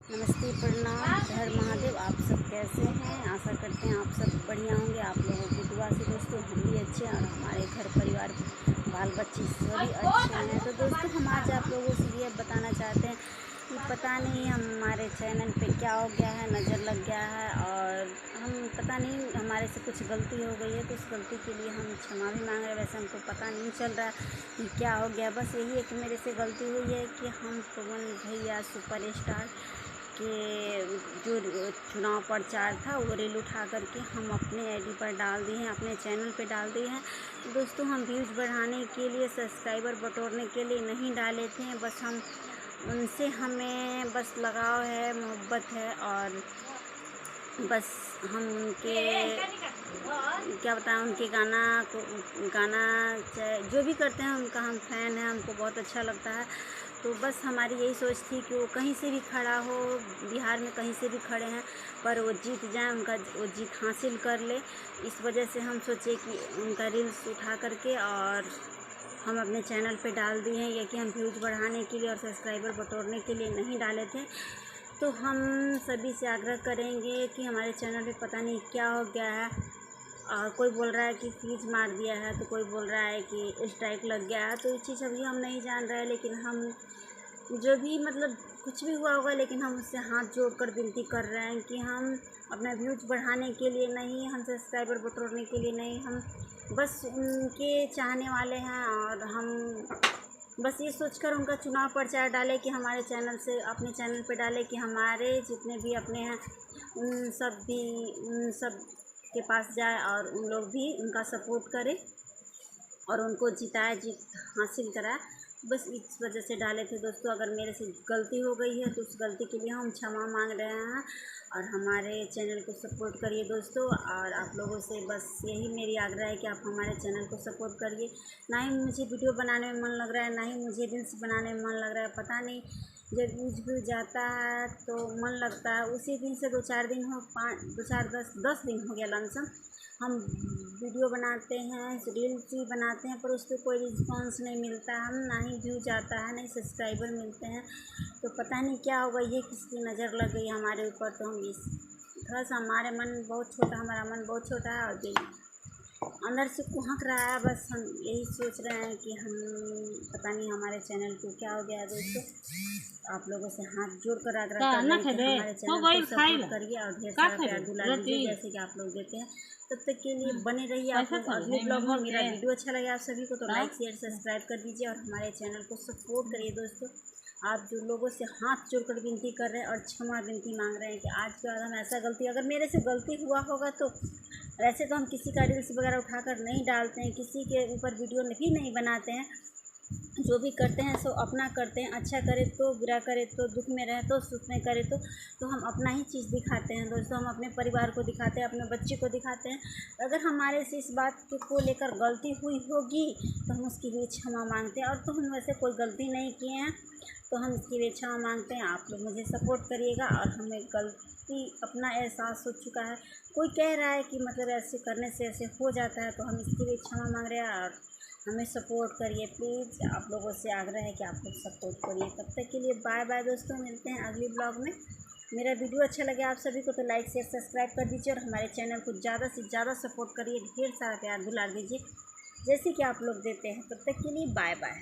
नमस्ते, प्रणाम, हर महादेव। आप सब कैसे हैं? आशा करते हैं आप सब बढ़िया होंगे। आप लोगों की दुआ से दोस्तों हम भी अच्छे हैं और हमारे घर परिवार बाल बच्चे सभी अच्छे हैं। तो दोस्तों हम आज आप लोगों से ये बताना चाहते हैं कि पता नहीं हमारे चैनल पे क्या हो गया है, नज़र लग गया है और हम पता नहीं हमारे से कुछ गलती हो गई है, तो उस गलती के लिए हम क्षमा भी मांग रहे हैं। वैसे हमको पता नहीं चल रहा कि क्या हो गया, बस यही है कि मेरे से गलती हुई है कि हम पवन भैया सुपरस्टार के जो चुनाव प्रचार था वो रील उठा करके हम अपने आईडी पर डाल दिए हैं, अपने चैनल पे डाल दिए हैं। तो दोस्तों हम व्यूज़ बढ़ाने के लिए, सब्सक्राइबर बटोरने के लिए नहीं डाले थे, बस हम उनसे हमें बस लगाव है, मोहब्बत है और बस हम उनके क्या बताएं, उनके गाना जो भी करते हैं उनका हम फ़ैन हैं, हमको बहुत अच्छा लगता है। तो बस हमारी यही सोच थी कि वो कहीं से भी खड़ा हो, बिहार में कहीं से भी खड़े हैं, पर वो जीत जाए, वो जीत हासिल कर ले। इस वजह से हम सोचे कि उनका रील्स उठा करके और हम अपने चैनल पे डाल दिए हैं। ये कि हम व्यूज़ बढ़ाने के लिए और सब्सक्राइबर बटोरने के लिए नहीं डाले थे। तो हम सभी से आग्रह करेंगे कि हमारे चैनल पे पता नहीं क्या हो गया है, और कोई बोल रहा है कि फ्रीज मार दिया है, तो कोई बोल रहा है कि स्ट्राइक लग गया है। तो ये चीज़ अभी हम नहीं जान रहे हैं, लेकिन हम जो भी मतलब कुछ भी हुआ होगा, लेकिन हम उससे हाथ जोड़कर विनती कर रहे हैं कि हम अपना व्यूज़ बढ़ाने के लिए नहीं, हम सब्सक्राइबर बटोरने के लिए नहीं, हम बस उनके चाहने वाले हैं और हम बस ये सोचकर उनका चुनाव प्रचार डाले कि हमारे चैनल से, अपने चैनल पे डाले कि हमारे जितने भी अपने हैं उन सब के पास जाए और उन लोग भी उनका सपोर्ट करें और उनको जिताए, जीत हासिल कराए। बस इस वजह से डाले थे दोस्तों। अगर मेरे से गलती हो गई है तो उस गलती के लिए हम क्षमा मांग रहे हैं और हमारे चैनल को सपोर्ट करिए दोस्तों। और आप लोगों से बस यही मेरी आग्रह है कि आप हमारे चैनल को सपोर्ट करिए। ना ही मुझे वीडियो बनाने में मन लग रहा है, ना ही मुझे रील्स बनाने में मन लग रहा है। पता नहीं जब यूज भी जाता है तो मन लगता है, उसी दिन से 2-4 दिन हो, 10 दिन हो गया लमसम हम वीडियो बनाते हैं, रील्स भी बनाते हैं, पर उस पर कोई रिस्पॉन्स नहीं मिलता है, हम ना ही व्यू जाता है, ना ही सब्सक्राइबर मिलते हैं। तो पता नहीं क्या होगा, ये किसकी नज़र लग गई हमारे ऊपर। तो हम इस थोड़ा सा हमारा मन बहुत छोटा है और दिल अंदर से कुहक रहा है। बस हम यही सोच रहे हैं कि हम पता नहीं हमारे चैनल को क्या हो गया है दोस्तों। आप लोगों से हाथ जोड़कर आग्रह कर रहे हैं कि हमारे चैनल को सपोर्ट करिए और ढेर सारा प्यार दुलार दीजिए जैसे कि आप लोग देते हैं। तब तक के लिए बने रहिए आप लोग। अगले ब्लॉग में मेरा वीडियो अच्छा लगे आप सभी को तो लाइक शेयर सब्सक्राइब कर दीजिए और हमारे चैनल को सपोर्ट करिए दोस्तों। आप जो लोगों से हाथ जोड़कर विनती कर रहे हैं और क्षमा विनती मांग रहे हैं कि आज के बाद हम ऐसा गलती, अगर मेरे से गलती हुआ होगा तो वैसे तो हम किसी का रील्स वगैरह उठाकर नहीं डालते हैं, किसी के ऊपर वीडियो भी नहीं बनाते हैं। जो भी करते हैं सो अपना करते हैं, अच्छा करे तो, बुरा करे तो, दुख में रहे तो, सुख में करे तो हम अपना ही चीज़ दिखाते हैं दोस्तों। हम अपने परिवार को दिखाते हैं, अपने बच्चे को दिखाते हैं। अगर हमारे से इस बात को लेकर गलती हुई होगी तो हम उसके लिए क्षमा मांगते हैं। और तो हम वैसे कोई गलती नहीं किए हैं, तो हम इसके लिए क्षमा मांगते हैं। आप लोग मुझे सपोर्ट करिएगा और हमें गलती अपना एहसास हो चुका है। कोई कह रहा है कि मतलब ऐसे करने से ऐसे हो जाता है, तो हम इसके लिए क्षमा मांग रहे हैं और हमें सपोर्ट करिए प्लीज़। आप लोगों से आग्रह है कि आप लोग सपोर्ट करिए। तब तक के लिए बाय बाय दोस्तों, मिलते हैं अगली ब्लॉग में। मेरा वीडियो अच्छा लगे आप सभी को तो लाइक शेयर सब्सक्राइब कर दीजिए और हमारे चैनल को ज़्यादा से ज़्यादा सपोर्ट करिए, ढेर सारा प्यार दुलार दीजिए जैसे कि आप लोग देते हैं। तब तक के लिए बाय बाय।